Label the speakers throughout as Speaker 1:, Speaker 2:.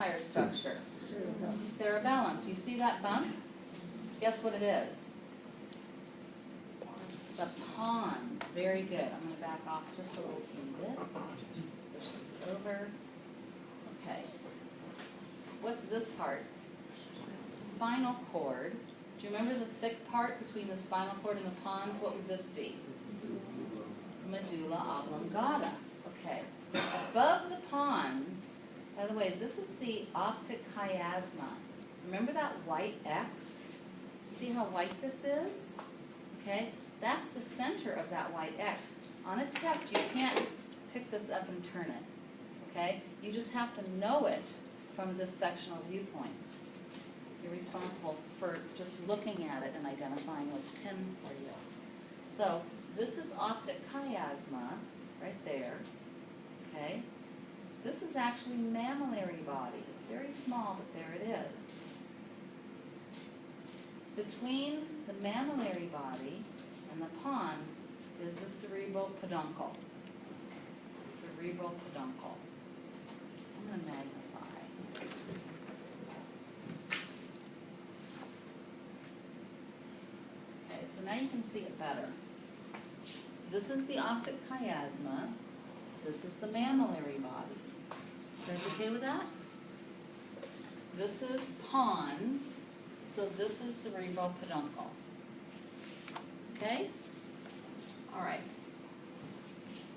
Speaker 1: entire structure? Cerebellum. Do you see that bump? Guess what it is? The pons. Very good. I'm going to back off just a little teeny bit. Push this over. Okay. What's this part? Spinal cord. Do you remember the thick part between the spinal cord and the pons? What would this be? Medulla oblongata. Okay. Above the pons, by the way, this is the optic chiasma. Remember that white X? See how white this is? Okay. That's the center of that white X. On a test, you can't pick this up and turn it. Okay? You just have to know it from this sectional viewpoint. You're responsible for just looking at it and identifying what pins for you. So this is optic chiasma right there. Okay? This is actually mammillary body. It's very small, but there it is. Between the mammillary body and the pons is the cerebral peduncle. Cerebral peduncle. I'm going to magnify. Okay, so now you can see it better. This is the optic chiasma. This is the mammillary body. You guys okay with that? This is pons. So this is cerebral peduncle. Okay? All right.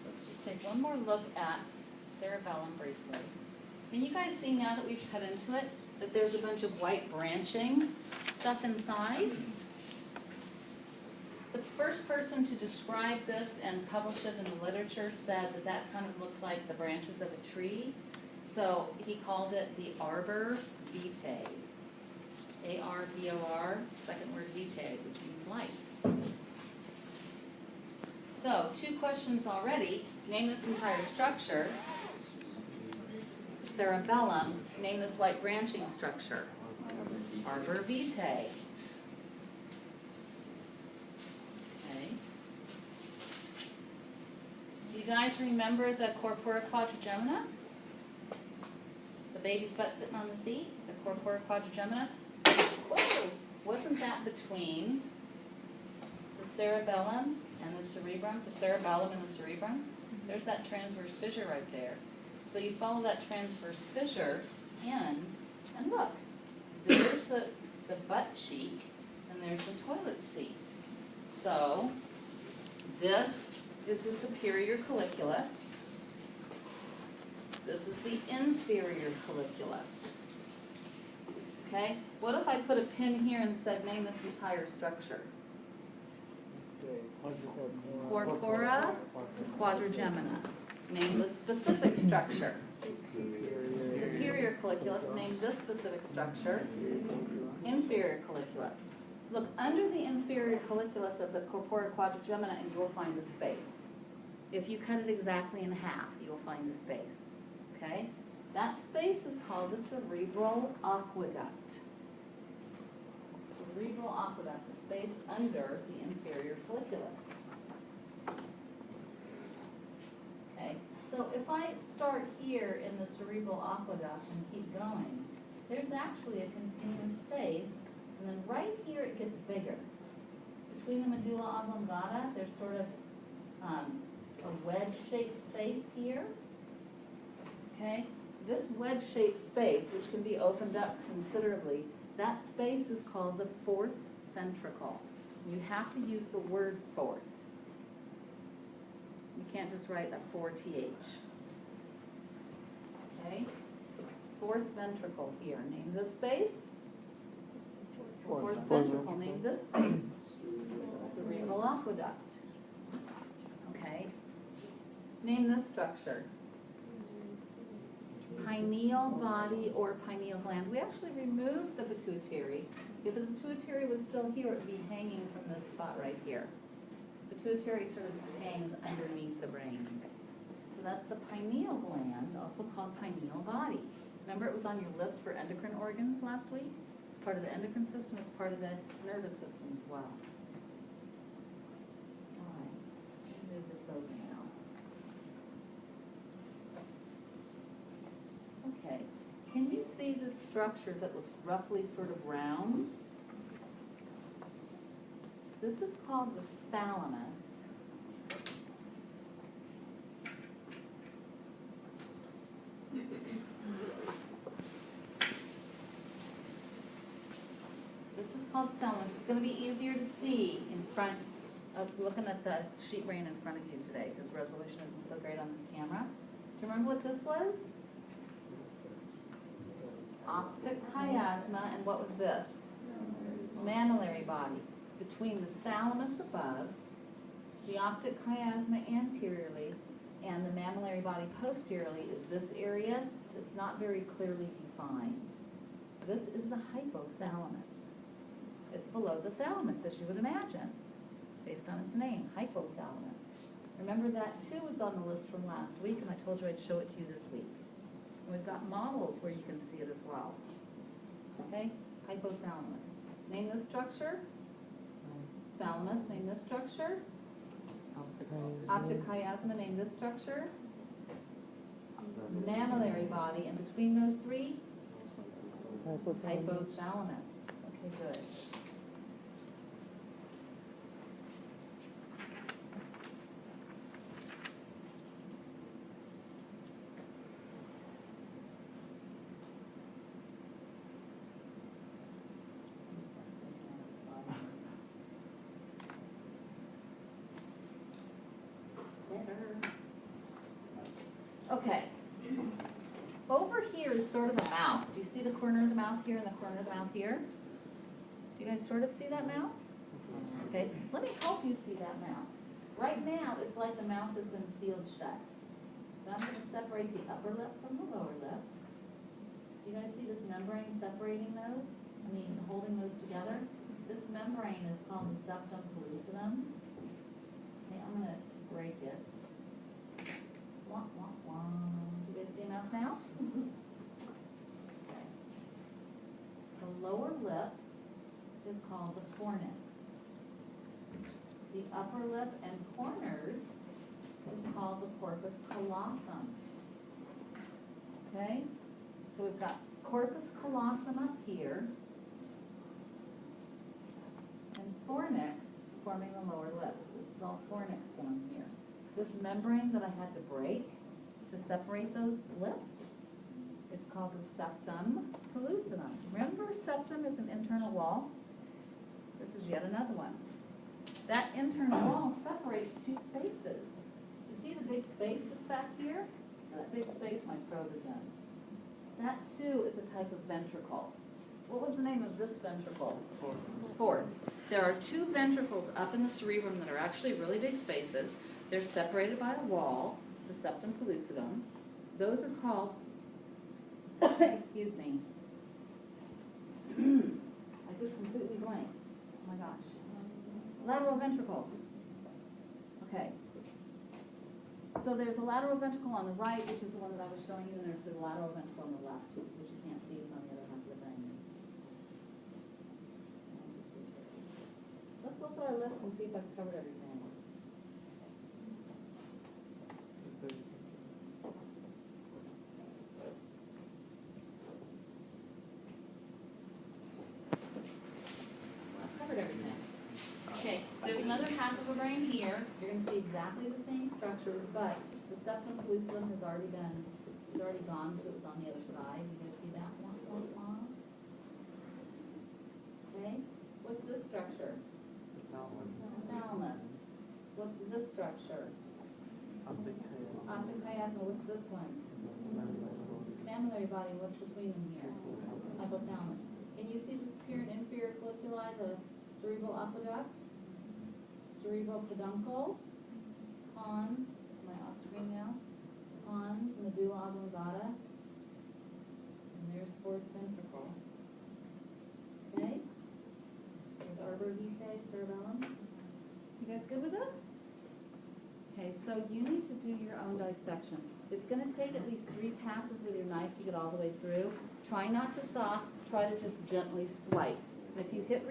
Speaker 1: Let's just take one more look at cerebellum briefly. Can you guys see now that we've cut into it that there's a bunch of white branching stuff inside? The first person to describe this and publish it in the literature said that that kind of looks like the branches of a tree. So he called it the arbor vitae. A-R-B-O-R, second word vitae, which means life. So, 2 questions already. Name this entire structure. Cerebellum. Name this white branching structure. Arbor vitae. Okay. Do you guys remember the corpora quadrigemina? The baby's butt sitting on the seat? The corpora quadrigemina? Whoa! Wasn't that between the cerebellum and the cerebrum? The cerebellum and the cerebrum? There's that transverse fissure right there. So you follow that transverse fissure in, and look, there's the butt cheek, and there's the toilet seat. So this is the superior colliculus. This is the inferior colliculus. Okay? What if I put a pin here and said, name this entire structure? Corpora quadrigemina. Name the specific structure. Superior colliculus. Name this specific structure. Inferior colliculus. Look under the inferior colliculus of the corpora quadrigemina and you will find the space. If you cut it exactly in half, you will find the space. Okay? That space is called the cerebral aqueduct. Cerebral aqueduct, the space under the inferior colliculus. Okay, so if I start here in the cerebral aqueduct and keep going, there's actually a continuous space, and then right here it gets bigger. Between the medulla oblongata, there's sort of a wedge-shaped space here. Okay? This wedge-shaped space, which can be opened up considerably, that space is called the fourth ventricle. You have to use the word fourth. You can't just write a 4th. Okay? Fourth ventricle here. Name this space. Fourth ventricle. Name this space. Cerebral aqueduct. Okay? Name this structure. Pineal body or pineal gland. We actually removed the pituitary. If the pituitary was still here, it would be hanging from this spot right here. Pituitary sort of hangs underneath the brain. So that's the pineal gland, also called pineal body. Remember it was on your list for endocrine organs last week? It's part of the endocrine system, it's part of the nervous system as well. All right, let me move this over now. Okay, can you see structure that looks roughly sort of round. This is called the thalamus. This is called thalamus. It's going to be easier to see in front of looking at the sheet rain in front of you today because resolution isn't so great on this camera. Do you remember what this was? Optic chiasma, and what was this? Mammillary body. Between the thalamus above, the optic chiasma anteriorly, and the mammillary body posteriorly is this area that's not very clearly defined. This is the hypothalamus. It's below the thalamus, as you would imagine, based on its name, hypothalamus. Remember that too was on the list from last week, and I told you I'd show it to you this week. And we've got models where you can see it as well. Okay, hypothalamus. Name this structure. Thalamus, name this structure. Optic chiasma, name this structure. Mammillary body, and between those three, hypothalamus. Okay, good. Okay. Over here is sort of a mouth. Do you see the corner of the mouth here and the corner of the mouth here? Do you guys sort of see that mouth? Okay, let me help you see that mouth. Right now, it's like the mouth has been sealed shut. So I'm going to separate the upper lip from the lower lip. Do you guys see this membrane separating those? I mean, holding those together? This membrane is called the septum pellucidum. Okay, I'm going to break it. Wah, wah, wah. Do you guys see a mouth now? Okay. The lower lip is called the fornix. The upper lip and corners is called the corpus callosum. Okay? So we've got corpus callosum up here and fornix forming the lower lip. This is all fornix down here. This membrane that I had to break to separate those lips, it's called the septum pellucidum. Remember, septum is an internal wall? This is yet another one. That internal wall separates two spaces. You see the big space that's back here? That big space my probe is in. That too is a type of ventricle. What was the name of this ventricle? Fourth. There are two ventricles up in the cerebrum that are actually really big spaces. They're separated by a wall, the septum pellucidum. Those are called, excuse me, I just completely blanked. Oh my gosh. Lateral ventricles. Okay. So there's a lateral ventricle on the right, which is the one that I was showing you, and there's a lateral ventricle on the left, which you can't see, is on the other half of the brain. Let's look at our list and see if I've covered everything. Okay, there's another half of a brain here. You're going to see exactly the same structure, but the septum pellucidum has already been, it's already gone, so it was on the other side. You guys see that one? Okay, what's this structure? Thalamus. What's this structure? Optic chiasma. What's this one? Mammillary body. What's between them here? Hypothalamus. Can you see the superior and inferior folliculi, the cerebral aqueduct, cerebral peduncle, pons, am I off screen now? Pons, medulla oblongata, and there's fourth ventricle. Okay? There's arbor vitae, cerebellum. You guys good with this? Okay, so you need to do your own dissection. It's going to take at least 3 passes with your knife to get all the way through. Try not to saw, try to just gently swipe. And if you hit